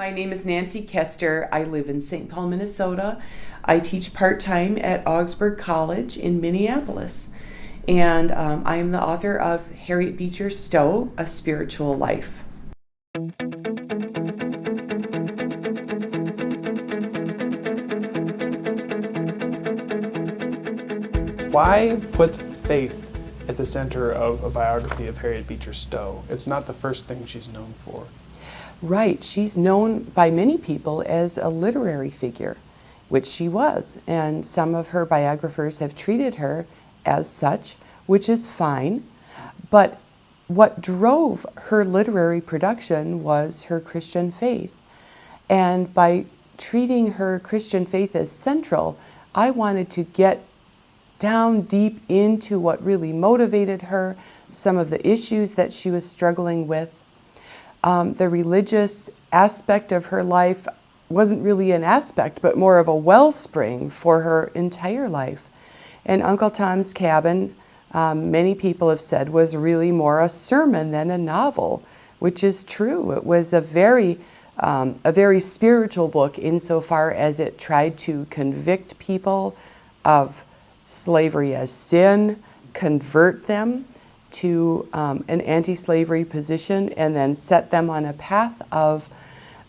My name is Nancy Koester. I live in St. Paul, Minnesota. I teach part-time at Augsburg College in Minneapolis. And I am the author of Harriet Beecher Stowe, A Spiritual Life. Why put faith at the center of a biography of Harriet Beecher Stowe? It's not the first thing she's known for. Right. She's known by many people as a literary figure, which she was. And some of her biographers have treated her as such, which is fine. But what drove her literary production was her Christian faith. And by treating her Christian faith as central, I wanted to get down deep into what really motivated her, some of the issues that she was struggling with. The religious aspect of her life wasn't really an aspect, but more of a wellspring for her entire life. And Uncle Tom's Cabin, many people have said, was really more a sermon than a novel, which is true. It was a very spiritual book insofar as it tried to convict people of slavery as sin, convert them to an anti-slavery position, and then set them on a path of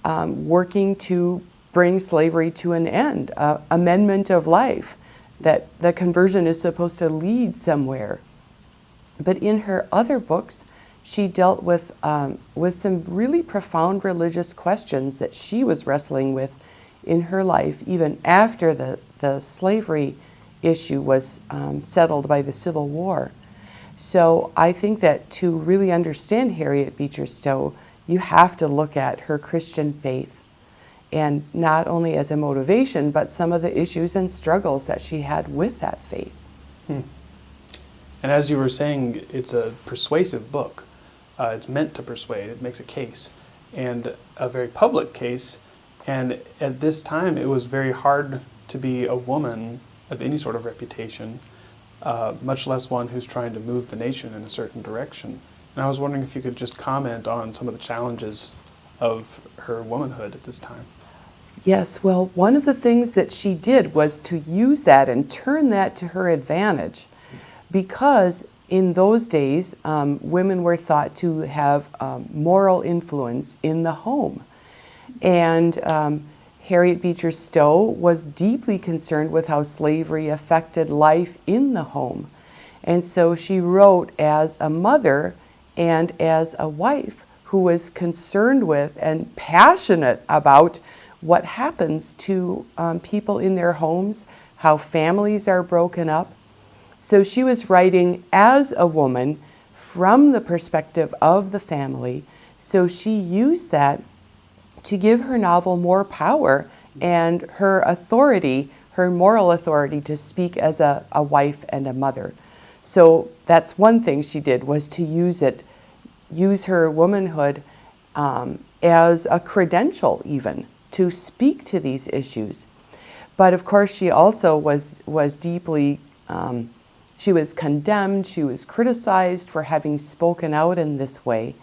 working to bring slavery to an end, amendment of life, that the conversion is supposed to lead somewhere. But in her other books, she dealt with some really profound religious questions that she was wrestling with in her life, even after the slavery issue was settled by the Civil War. So I think that to really understand Harriet Beecher Stowe, you have to look at her Christian faith, and not only as a motivation, but some of the issues and struggles that she had with that faith. And as you were saying, it's a persuasive book. It's meant to persuade. It makes a case, and a very public case. And at this time, it was very hard to be a woman of any sort of reputation, much less one who's trying to move the nation in a certain direction. And I was wondering if you could just comment on some of the challenges of her womanhood at this time. Yes, well, one of the things that she did was to use that and turn that to her advantage, because in those days, women were thought to have moral influence in the home. And Harriet Beecher Stowe was deeply concerned with how slavery affected life in the home. And so she wrote as a mother and as a wife who was concerned with and passionate about what happens to people in their homes, how families are broken up. So she was writing as a woman from the perspective of the family. So she used that to give her novel more power and her authority, her moral authority, to speak as a wife and a mother. So that's one thing she did, was to use her womanhood as a credential even to speak to these issues. But of course she also was deeply, she was condemned, she was criticized for having spoken out in this way.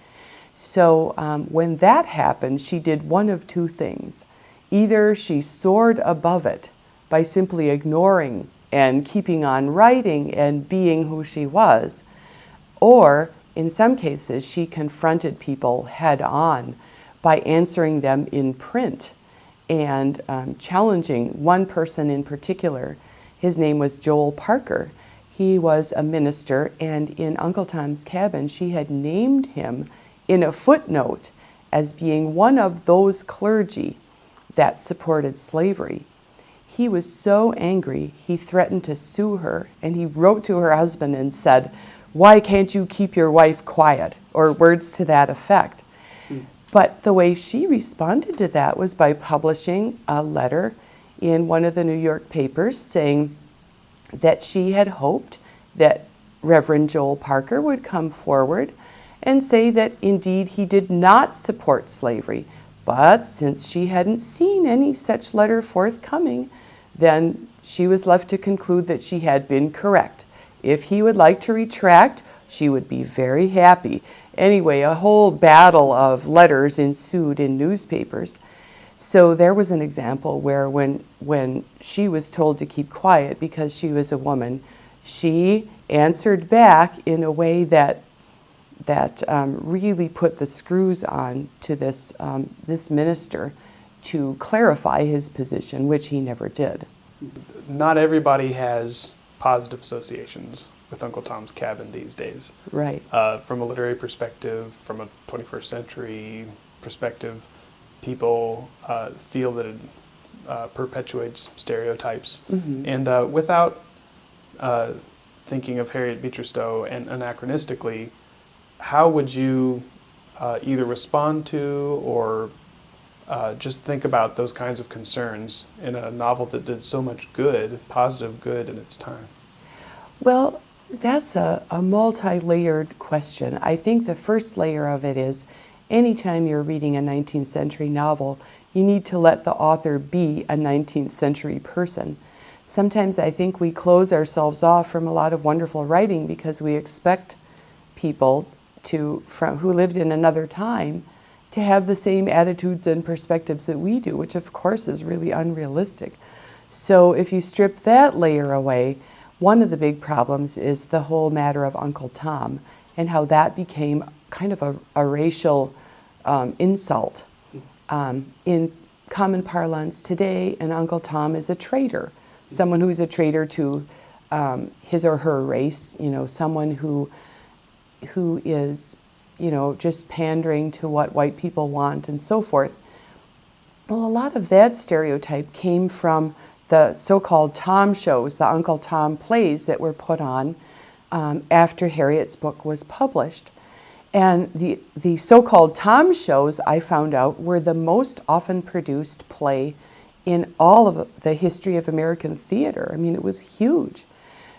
So when that happened, she did one of two things. Either she soared above it by simply ignoring and keeping on writing and being who she was, or in some cases she confronted people head on by answering them in print and challenging one person in particular. His name was Joel Parker. He was a minister, and in Uncle Tom's Cabin she had named him in a footnote as being one of those clergy that supported slavery. He was so angry, he threatened to sue her, and he wrote to her husband and said, "Why can't you keep your wife quiet?" or words to that effect. But the way she responded to that was by publishing a letter in one of the New York papers saying that she had hoped that Reverend Joel Parker would come forward and say that indeed he did not support slavery. But since she hadn't seen any such letter forthcoming, then she was left to conclude that she had been correct. If he would like to retract, she would be very happy. Anyway, a whole battle of letters ensued in newspapers. So there was an example where when she was told to keep quiet because she was a woman, she answered back in a way that really put the screws on to this minister to clarify his position, which he never did. Not everybody has positive associations with Uncle Tom's Cabin these days. Right. From a literary perspective, from a 21st century perspective, people feel that it perpetuates stereotypes. Mm-hmm. And without thinking of Harriet Beecher Stowe and anachronistically, how would you either respond to or just think about those kinds of concerns in a novel that did so much good, positive good in its time? Well, that's a multi-layered question. I think the first layer of it is anytime you're reading a 19th century novel, you need to let the author be a 19th century person. Sometimes I think we close ourselves off from a lot of wonderful writing because we expect people who lived in another time to have the same attitudes and perspectives that we do, which of course is really unrealistic. So if you strip that layer away, one of the big problems is the whole matter of Uncle Tom and how that became kind of a racial insult. In common parlance today, an Uncle Tom is a traitor, someone who's a traitor to his or her race, someone who is, just pandering to what white people want and so forth. Well, a lot of that stereotype came from the so-called Tom shows, the Uncle Tom plays that were put on after Harriet's book was published. And the so-called Tom shows, I found out, were the most often produced play in all of the history of American theater. I mean, it was huge.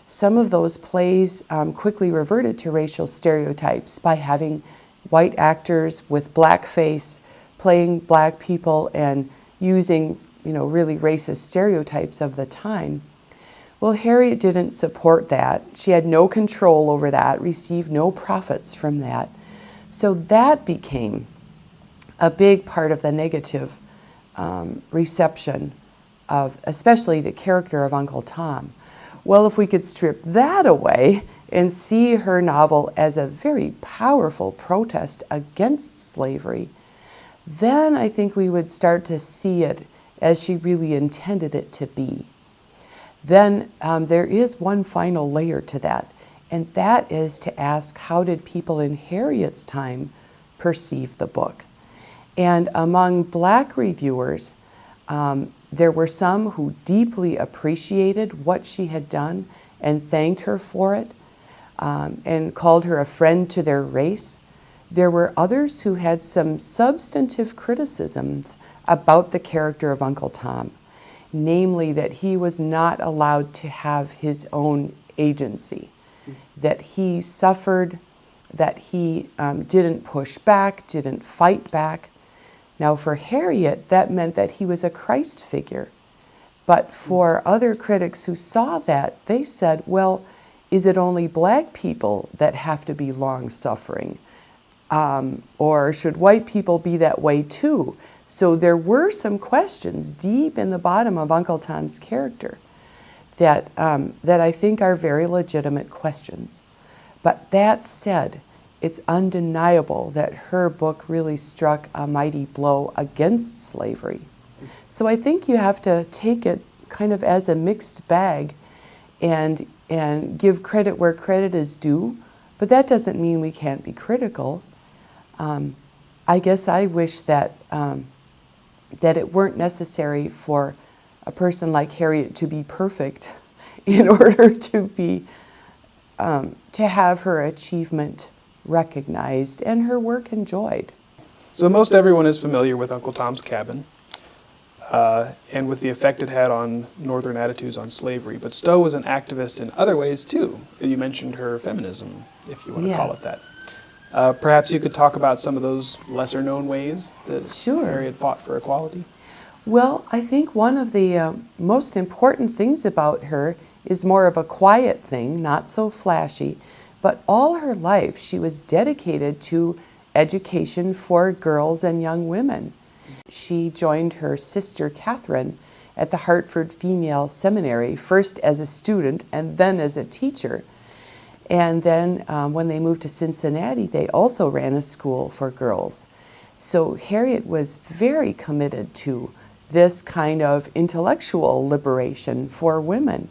Some of those plays quickly reverted to racial stereotypes by having white actors with blackface playing black people and using, really racist stereotypes of the time. Well, Harriet didn't support that. She had no control over that, received no profits from that. So that became a big part of the negative reception of especially the character of Uncle Tom. Well, if we could strip that away and see her novel as a very powerful protest against slavery, then I think we would start to see it as she really intended it to be. Then there is one final layer to that, and that is to ask, how did people in Harriet's time perceive the book? And among black reviewers, there were some who deeply appreciated what she had done and thanked her for it and called her a friend to their race. There were others who had some substantive criticisms about the character of Uncle Tom, namely that he was not allowed to have his own agency, that he suffered, that he didn't push back, didn't fight back. Now for Harriet, that meant that he was a Christ figure. But for other critics who saw that, they said, well, is it only black people that have to be long-suffering? Or should white people be that way too? So there were some questions deep in the bottom of Uncle Tom's character that I think are very legitimate questions. But that said, it's undeniable that her book really struck a mighty blow against slavery. So I think you have to take it kind of as a mixed bag and give credit where credit is due, but that doesn't mean we can't be critical. I guess I wish that it weren't necessary for a person like Harriet to be perfect in order to have her achievement recognized and her work enjoyed. So most everyone is familiar with Uncle Tom's Cabin and with the effect it had on Northern attitudes on slavery. But Stowe was an activist in other ways too. You mentioned her feminism, if you want to call it that. Perhaps you could talk about some of those lesser-known ways that Harriet fought for equality. Well, I think one of the most important things about her is more of a quiet thing, not so flashy, But all her life, she was dedicated to education for girls and young women. She joined her sister Catherine at the Hartford Female Seminary, first as a student and then as a teacher. And then when they moved to Cincinnati, they also ran a school for girls. So Harriet was very committed to this kind of intellectual liberation for women.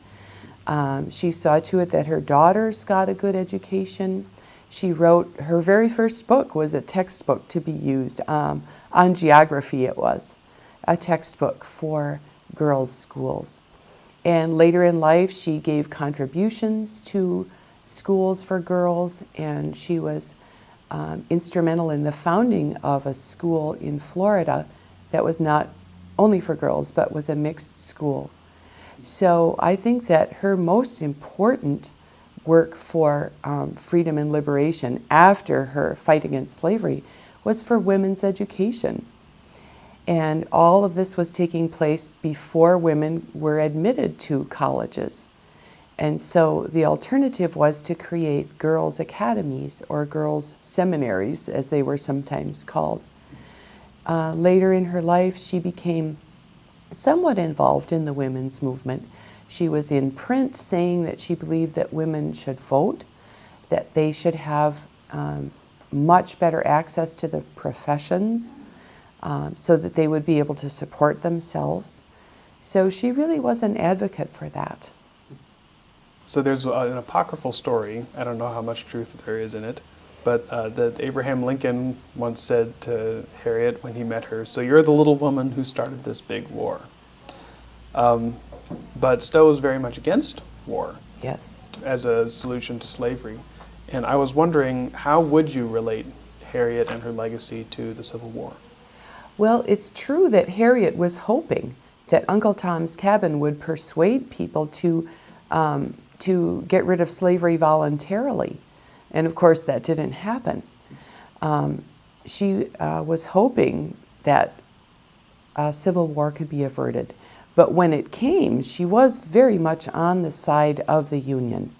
She saw to it that her daughters got a good education. She wrote, her very first book was a textbook to be used on geography. It was a textbook for girls' schools. And later in life, she gave contributions to schools for girls, and she was instrumental in the founding of a school in Florida that was not only for girls, but was a mixed school. So I think that her most important work for freedom and liberation after her fight against slavery was for women's education. And all of this was taking place before women were admitted to colleges. And so the alternative was to create girls' academies or girls' seminaries, as they were sometimes called. Later in her life, she became somewhat involved in the women's movement. She was in print saying that she believed that women should vote, that they should have much better access to the professions so that they would be able to support themselves. So she really was an advocate for that. So there's an apocryphal story, I don't know how much truth there is in it, but that Abraham Lincoln once said to Harriet when he met her, "So you're the little woman who started this big war." But Stowe was very much against war. Yes. As a solution to slavery. And I was wondering, how would you relate Harriet and her legacy to the Civil War? Well, it's true that Harriet was hoping that Uncle Tom's Cabin would persuade people to get rid of slavery voluntarily. And of course, that didn't happen. She was hoping that civil war could be averted. But when it came, she was very much on the side of the Union.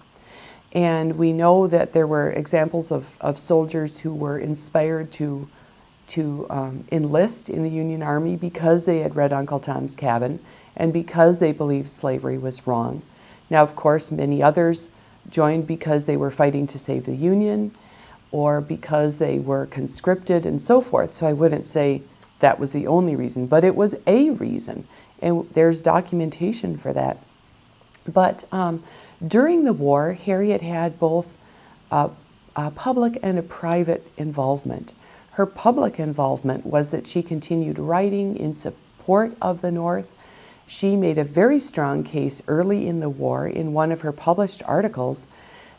And we know that there were examples of soldiers who were inspired to enlist in the Union Army because they had read Uncle Tom's Cabin and because they believed slavery was wrong. Now, of course, many others joined because they were fighting to save the Union or because they were conscripted and so forth. So I wouldn't say that was the only reason, but it was a reason. And there's documentation for that. But during the war, Harriet had both a public and a private involvement. Her public involvement was that she continued writing in support of the North. She made a very strong case early in the war in one of her published articles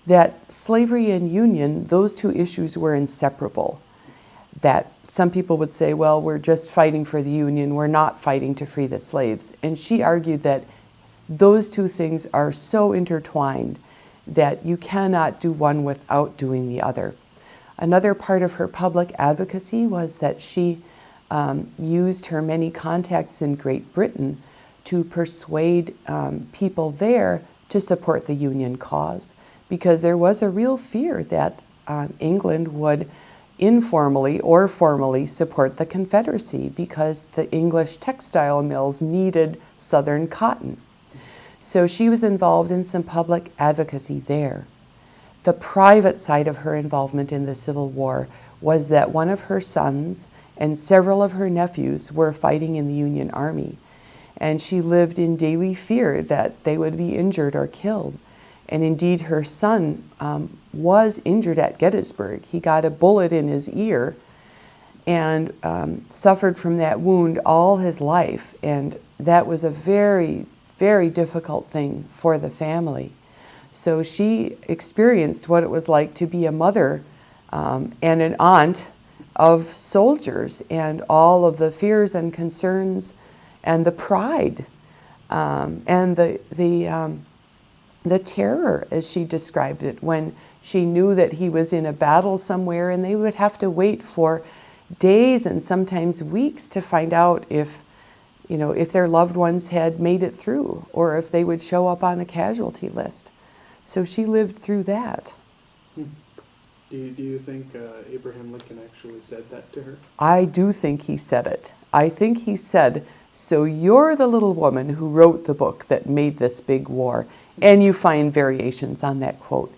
that slavery and union, those two issues were inseparable. That some people would say, well, we're just fighting for the Union, we're not fighting to free the slaves. And she argued that those two things are so intertwined that you cannot do one without doing the other. Another part of her public advocacy was that she used her many contacts in Great Britain to persuade people there to support the Union cause, because there was a real fear that England would informally or formally support the Confederacy because the English textile mills needed Southern cotton. So she was involved in some public advocacy there. The private side of her involvement in the Civil War was that one of her sons and several of her nephews were fighting in the Union Army, and she lived in daily fear that they would be injured or killed. And indeed, her son was injured at Gettysburg. He got a bullet in his ear and suffered from that wound all his life. And that was a very, very difficult thing for the family. So she experienced what it was like to be a mother and an aunt of soldiers, and all of the fears and concerns and the pride and the terror, as she described it, when she knew that he was in a battle somewhere and they would have to wait for days and sometimes weeks to find out if their loved ones had made it through or if they would show up on a casualty list. So she lived through that. Do you think Abraham Lincoln actually said that to her? I do think he said it. I think he said, so you're the little woman who wrote the book that made this big war. And you find variations on that quote.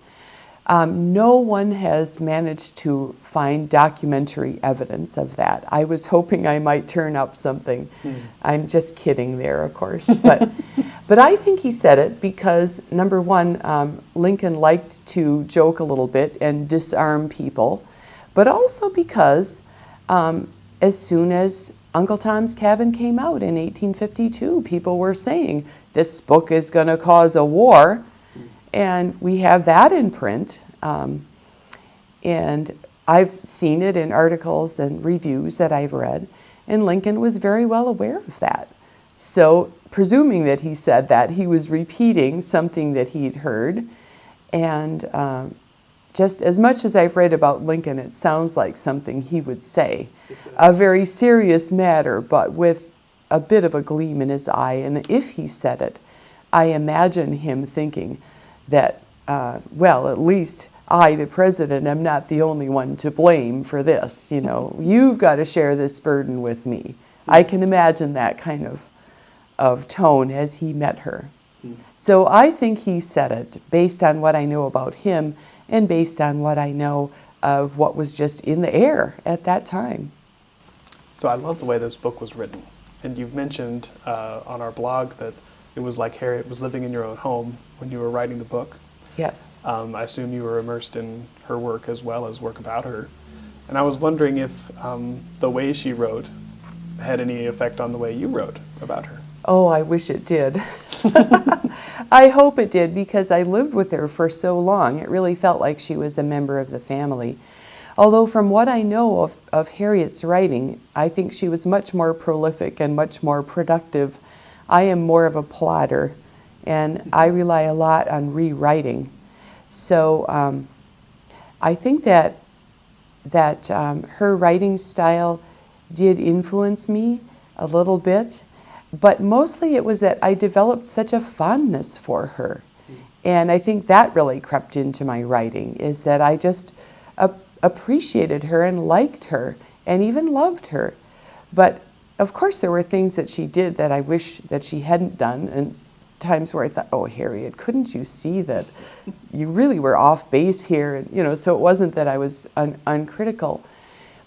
No one has managed to find documentary evidence of that. I was hoping I might turn up something. I'm just kidding there, of course. But I think he said it because, number one, Lincoln liked to joke a little bit and disarm people, but also because as soon as Uncle Tom's Cabin came out in 1852, people were saying, this book is going to cause a war. And we have that in print. And I've seen it in articles and reviews that I've read. And Lincoln was very well aware of that. So presuming that he said that, he was repeating something that he'd heard. And just as much as I've read about Lincoln, it sounds like something he would say. A very serious matter, but with a bit of a gleam in his eye. And if he said it, I imagine him thinking that, well, at least I, the president, am not the only one to blame for this. You know, you've got to share this burden with me. I can imagine that kind of tone as he met her. So I think he said it based on what I know about him and based on what I know of what was just in the air at that time. So I love the way this book was written. And you've mentioned on our blog that it was like Harriet was living in your own home when you were writing the book. Yes. I assume you were immersed in her work as well as work about her. And I was wondering if the way she wrote had any effect on the way you wrote about her. Oh, I wish it did. I hope it did, because I lived with her for so long. It really felt like she was a member of the family. Although from what I know of Harriet's writing, I think she was much more prolific and much more productive. I am more of a plotter, and I rely a lot on rewriting. So I think that her writing style did influence me a little bit, but mostly it was that I developed such a fondness for her. And I think that really crept into my writing, is that I just appreciated her and liked her and even loved her. But of course there were things that she did that I wish that she hadn't done, and times where I thought, oh, Harriet, couldn't you see that you really were off base here? And, you know, so it wasn't that I was uncritical.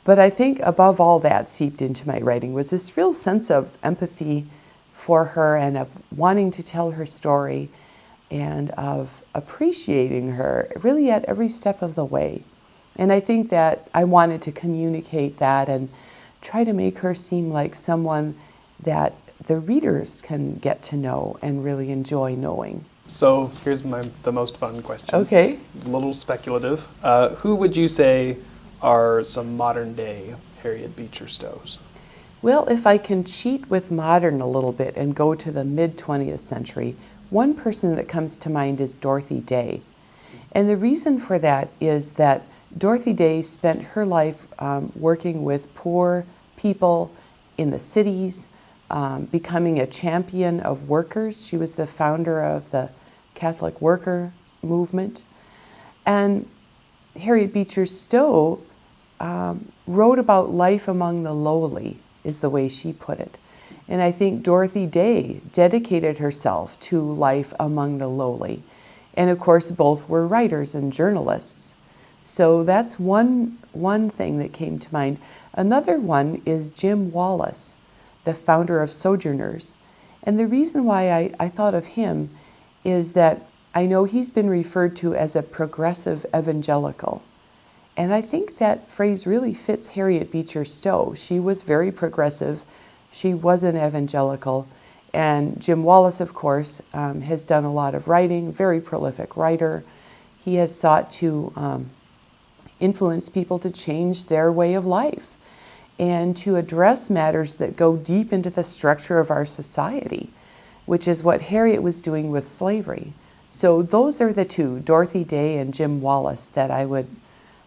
But I think above all that seeped into my writing was this real sense of empathy for her and of wanting to tell her story and of appreciating her really at every step of the way. And I think that I wanted to communicate that and try to make her seem like someone that the readers can get to know and really enjoy knowing. So here's the most fun question. Okay. A little speculative. Who would you say are some modern day Harriet Beecher Stowes? Well, if I can cheat with modern a little bit and go to the mid-20th century, one person that comes to mind is Dorothy Day. And the reason for that is that Dorothy Day spent her life working with poor people in the cities, becoming a champion of workers. She was the founder of the Catholic worker movement. And Harriet Beecher Stowe wrote about life among the lowly, is the way she put it. And I think Dorothy Day dedicated herself to life among the lowly. And of course, both were writers and journalists. So that's one thing that came to mind. Another one is Jim Wallace, the founder of Sojourners. And the reason why I thought of him is that I know he's been referred to as a progressive evangelical. And I think that phrase really fits Harriet Beecher Stowe. She was very progressive. She was an evangelical. And Jim Wallace, of course, has done a lot of writing, very prolific writer. He has sought to influence people to change their way of life and to address matters that go deep into the structure of our society, which is what Harriet was doing with slavery. So those are the two, Dorothy Day and Jim Wallace, that I would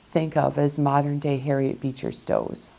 think of as modern day Harriet Beecher Stowes.